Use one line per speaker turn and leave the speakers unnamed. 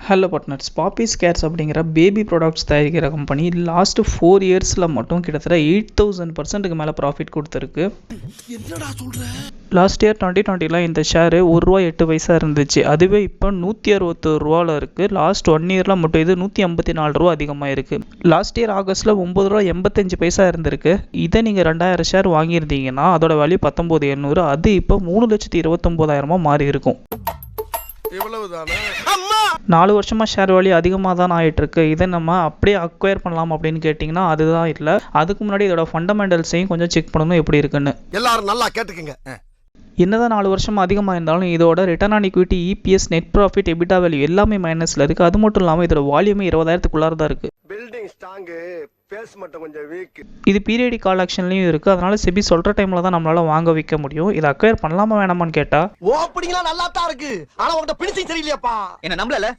Hello partners, Poppys CARES அப்படிங்கிற baby products தயாரிக்கிற company last 4 இயர்ஸில் மட்டும் கிட்டத்தட்ட 8000% மேலே ப்ராஃபிட் கொடுத்துருக்கு. லாஸ்ட் இயர் 2020 இந்த ஷேரு ₹1.08 இருந்துச்சு. அதுவே இப்போ ₹161 இருக்குது. லாஸ்ட் 1 இயரில் மட்டும் இது ₹154 அதிகமாக இருக்குது. லாஸ்ட் இயர் ஆகஸ்ட்டில் ₹9.85 இருந்திருக்கு. இதை நீங்கள் 2000 ஷேர் வாங்கியிருந்தீங்கன்னா அதோட வேல்யூ 19,800. அது இப்போ 3,29,000 மாறி இருக்கும். 4 வருஷமாக ஷேர் வேல்யூ அதிகமாக தான் ஆகிட்டு இருக்கு. இதை நம்ம அப்படியே அக்வயர் பண்ணலாம் அப்படின்னு கேட்டிங்கன்னா அதுதான் இல்லை. அதுக்கு முன்னாடி இதோட ஃபண்டமெண்டல்ஸையும் கொஞ்சம் செக் பண்ணணும் எப்படி இருக்குன்னு.
எல்லாரும் நல்லா கேட்டுக்கங்க.
என்னதான் 4 வருஷமாக அதிகமாக இருந்தாலும் இதோட return on equity, EPS, net profit, EBITDA value எல்லாமே மைனஸில் இருக்குது. அது மட்டும் இல்லாமல் இதோட வால்யூமே 20,000க்குள்ளார தான் இருக்குது.
பில்டிங் ஸ்ட்ராங், பேஸ் மட்டும் கொஞ்சம் வீக்.
இது பீரியடிக் கால் ஆக்ஷன்லையும் இருக்குது. அதனால செபி சொல்கிற டைமில் தான் நம்மளால் வாங்க வைக்க முடியும். இதை அக்வயர் பண்ணலாமா வேணாமான்னு கேட்டால்
ஓப்பனிங்லாம் நல்லா தான் இருக்கு. ஆனால் உங்கள்கிட்ட பிடிச்சிங் சரியில்லையாப்பா.
என்ன நம்பல